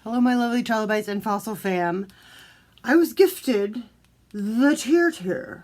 Hello, my lovely trilobites and fossil fam. I was gifted the TirTir.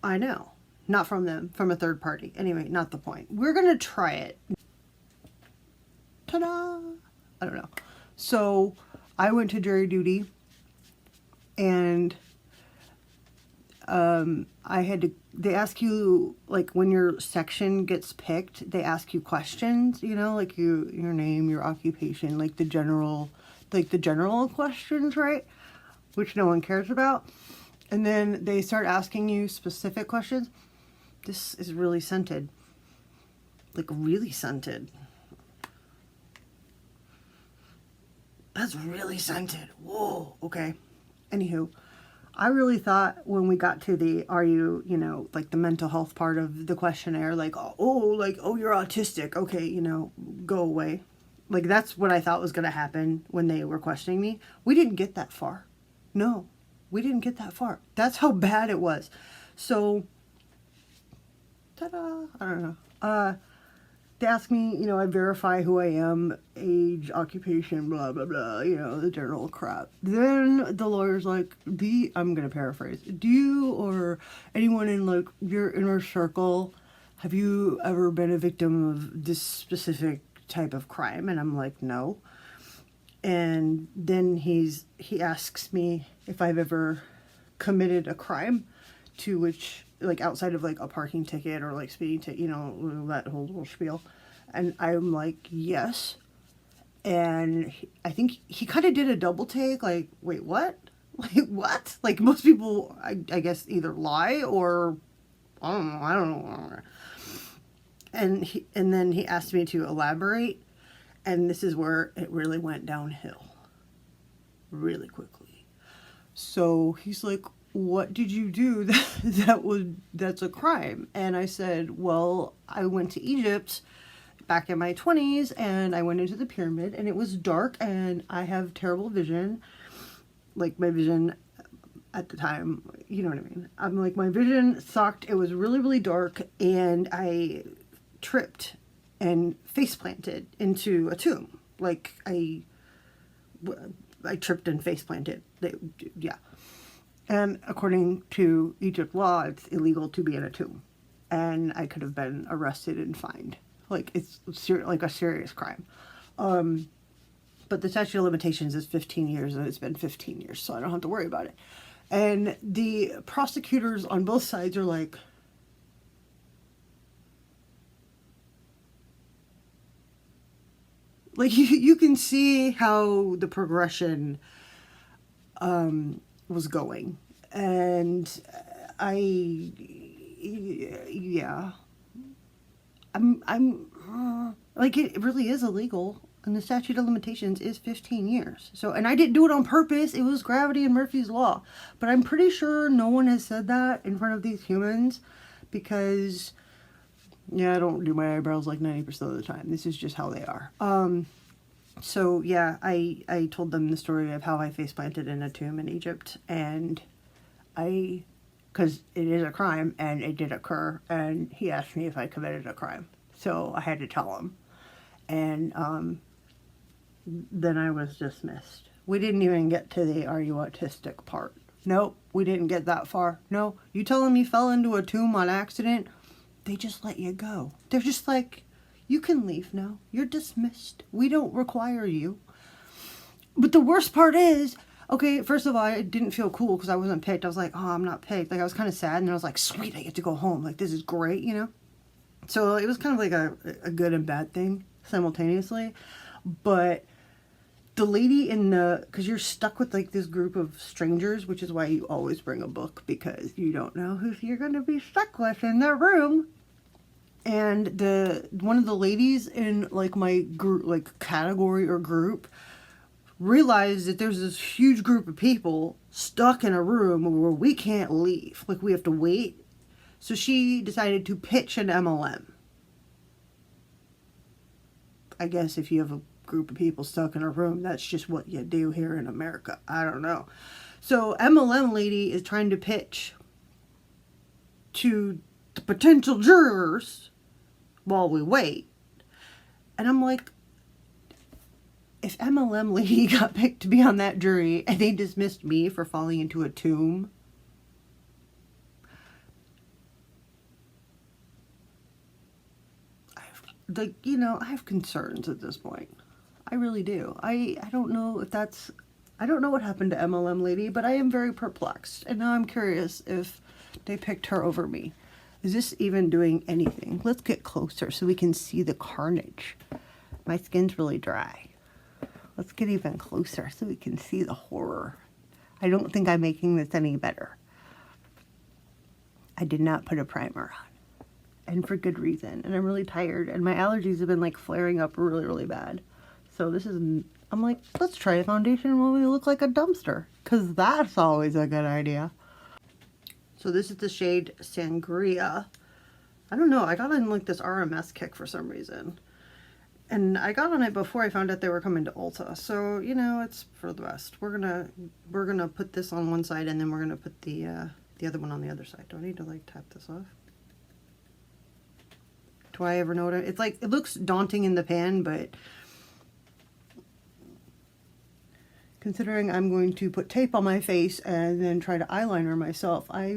I know. Not from them, from a third party. Anyway, not the point. We're going to try it. Ta-da! I don't know. So, I went to jury duty and they ask you, like, when your section gets picked, they ask you questions, you know, like your name, your occupation, like the general questions, right? Which no one cares about. And then they start asking you specific questions. This is really scented. Like, really scented. That's really scented. Whoa, okay. Anywho, I really thought when we got to the, are you, you know, like the mental health part of the questionnaire, like, oh, you're autistic. Okay, you know, go away. Like, that's what I thought was going to happen when they were questioning me. We didn't get that far. No, we didn't get that far. That's how bad it was. So, ta-da, I don't know. They ask me, you know, I verify who I am, age, occupation, blah, blah, blah, you know, the general crap. Then the lawyer's like, I'm going to paraphrase, do you or anyone in, like, your inner circle, have you ever been a victim of this specific type of crime? And I'm like, no. And then he asks me if I've ever committed a crime, to which, like, outside of, like, a parking ticket or, like, speeding ticket, you know, that whole little spiel. And I'm like, yes. And I think he kind of did a double take, like, wait, what? Like, what? Like, most people, I guess, either lie or, I don't know. And then he asked me to elaborate. And this is where it really went downhill. Really quickly. So he's like, what did you do that's a crime? And I said, well, I went to Egypt back in my 20s and I went into the pyramid and it was dark and I have terrible vision. Like, my vision at the time, you know what I mean? I'm like, my vision sucked. It was really, really dark and I tripped and face planted into a tomb. Like, I tripped and face planted. Yeah. And according to Egypt law, it's illegal to be in a tomb. And I could have been arrested and fined. Like, it's like a serious crime. But the statute of limitations is 15 years, and it's been 15 years, so I don't have to worry about it. And the prosecutors on both sides are like, you can see how the progression was going. And yeah, I'm like, it really is illegal, and the statute of limitations is 15 years. So, and I didn't do it on purpose. It was gravity and Murphy's law. But I'm pretty sure no one has said that in front of these humans, because, yeah, I don't do my eyebrows like 90% of the time. This is just how they are. So yeah, I told them the story of how I face planted in a tomb in Egypt, and because it is a crime and it did occur, and he asked me if I committed a crime. So I had to tell him. And then I was dismissed. We didn't even get to the are you autistic part. Nope, we didn't get that far. No, you tell them you fell into a tomb on accident, they just let you go. They're just like, you can leave now. You're dismissed. We don't require you. But the worst part is, okay, first of all, I didn't feel cool because I wasn't picked. I was like, oh, I'm not picked. Like, I was kind of sad, and I was like, sweet, I get to go home. Like, this is great, you know? So it was kind of like a good and bad thing simultaneously. But the lady because you're stuck with, like, this group of strangers, which is why you always bring a book, because you don't know who you're going to be stuck with in their room. And one of the ladies in, like, my group, like, category or group, realized that there's this huge group of people stuck in a room where we can't leave. Like, we have to wait. So she decided to pitch an MLM. I guess if you have a group of people stuck in a room, that's just what you do here in America. I don't know. So MLM lady is trying to pitch to the potential jurors while we wait. And I'm like, if MLM lady got picked to be on that jury and they dismissed me for falling into a tomb. Like, you know, I have concerns at this point. I really do. I don't know if that's, I don't know what happened to MLM lady, but I am very perplexed. And now I'm curious if they picked her over me. Is this even doing anything? Let's get closer so we can see the carnage. My skin's really dry. Let's get even closer so we can see the horror. I don't think I'm making this any better. I did not put a primer on. And for good reason. And I'm really tired. And my allergies have been like flaring up really, really bad. So this is, I'm like, let's try a foundation when we look like a dumpster. Because that's always a good idea. So this is the shade Sangria. I don't know. I got on like this RMS kick for some reason. And I got on it before I found out they were coming to Ulta. So, you know, it's for the best. We're gonna put this on one side and then we're gonna put the other one on the other side. Do I need to like tap this off? Do I ever know what it's like? It looks daunting in the pan, but considering I'm going to put tape on my face and then try to eyeliner myself, I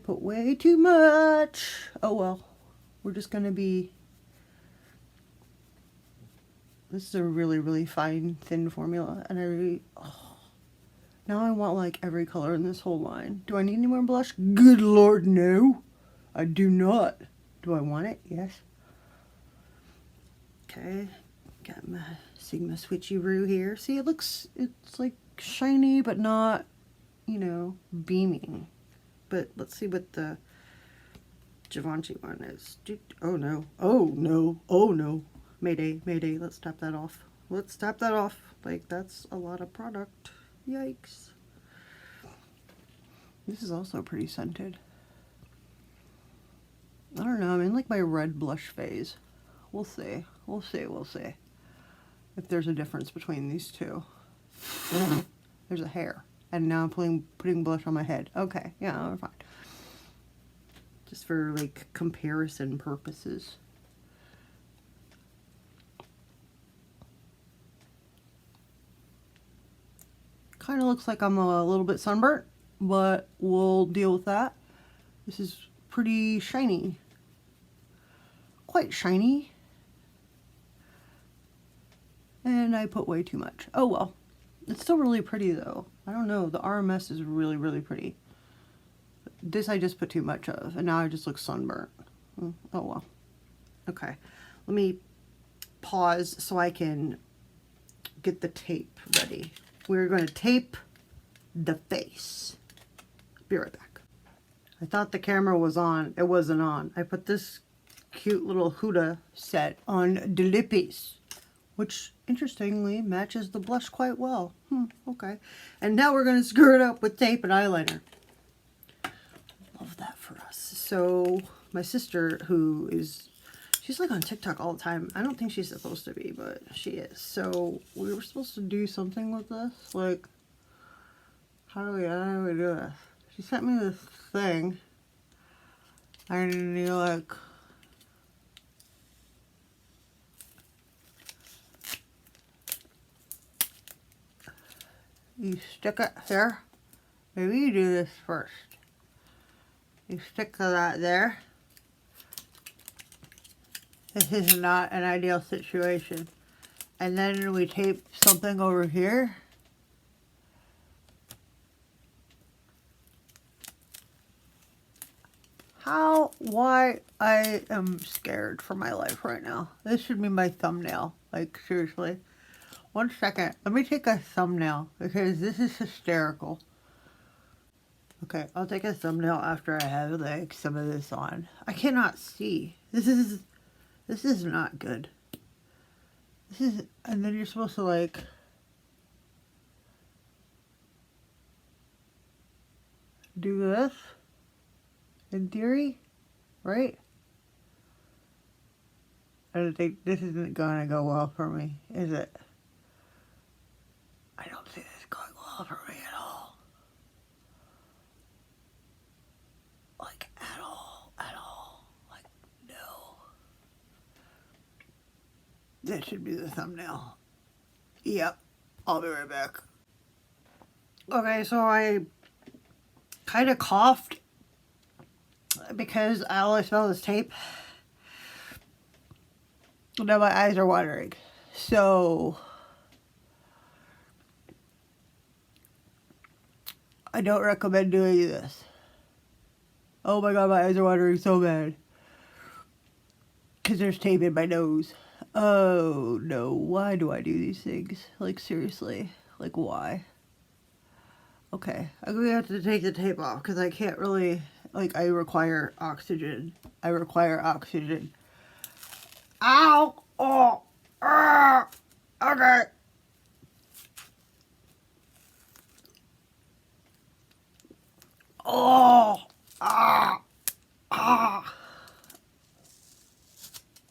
put way too much. Oh well, we're just gonna be, this is a really, really fine, thin formula, and I really, now I want like every color in this whole line. Do I need any more blush? Good Lord, no. I do not. Do I want it? Yes. Okay, got my Sigma switcheroo here. See, it looks, it's like shiny, but not, you know, beaming. But let's see what the Givenchy one is. Oh no, oh no, oh no. Mayday, mayday, let's tap that off. Let's tap that off. Like, that's a lot of product. Yikes. This is also pretty scented. I don't know, I'm in like my red blush phase. We'll see. We'll see. We'll see. If there's a difference between these two. There's a hair. And now I'm putting blush on my head. Okay, yeah, we're fine. Just for like comparison purposes. Kind of looks like I'm a little bit sunburnt, but we'll deal with that. This is pretty shiny. Quite shiny. And I put way too much. Oh well. It's still really pretty though. I don't know. The RMS is really, really pretty. This I just put too much of. And now I just look sunburnt. Oh well. Okay. Let me pause so I can get the tape ready. We're going to tape the face. Be right back. I thought the camera was on. It wasn't on. I put this cute little Huda set on the lippies, which interestingly matches the blush quite well. Okay. And now we're going to screw it up with tape and eyeliner. Love that for us. So my sister, who is, she's like on TikTok all the time. I don't think she's supposed to be, but she is. So we were supposed to do something with this. Like, how do we do this? She sent me this thing. And you like, you stick it here. Maybe you do this first. You stick that there. This is not an ideal situation. And then we tape something over here. Why I am scared for my life right now. This should be my thumbnail. Like, seriously. 1 second. Let me take a thumbnail because this is hysterical. Okay, I'll take a thumbnail after I have like some of this on. I cannot see. This is not good. This is, and then you're supposed to like do this in theory, right? I don't think this isn't gonna go well for me, is it? I don't see this going well for me at all. Like, at all. Like, no. That should be the thumbnail. Yep. I'll be right back. Okay, so I kind of coughed because all I smell is tape. Now my eyes are watering. So I don't recommend doing this. Oh my god, my eyes are watering so bad. Because there's tape in my nose. Oh no, why do I do these things? Like seriously, like why? Okay, I'm gonna have to take the tape off because I can't really, like, I require oxygen. I require oxygen. Ow! Oh! Ah! Okay. Oh! Ah! Ah!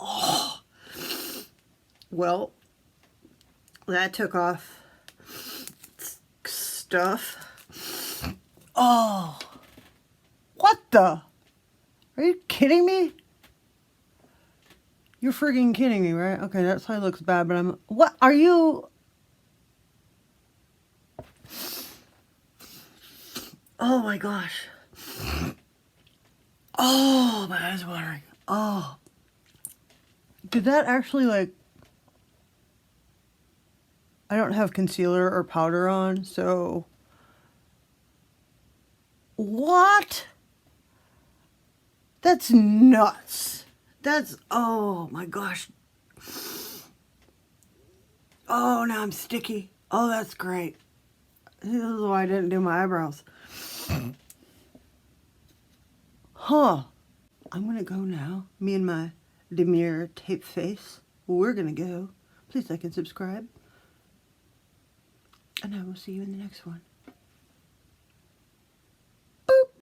Oh! Well, that took off stuff. Oh! What the? Are you kidding me? You're freaking kidding me, right? Okay, that side looks bad, but I'm... What? Are you... Oh my gosh. Oh, my eyes are watering. Oh. Did that actually, like... I don't have concealer or powder on, so... What? That's nuts. That's... Oh my gosh. Oh, now I'm sticky. Oh, that's great. This is why I didn't do my eyebrows. Huh. I'm gonna go now. Me and my demure tape face. We're gonna go. Please like and subscribe. And I will see you in the next one.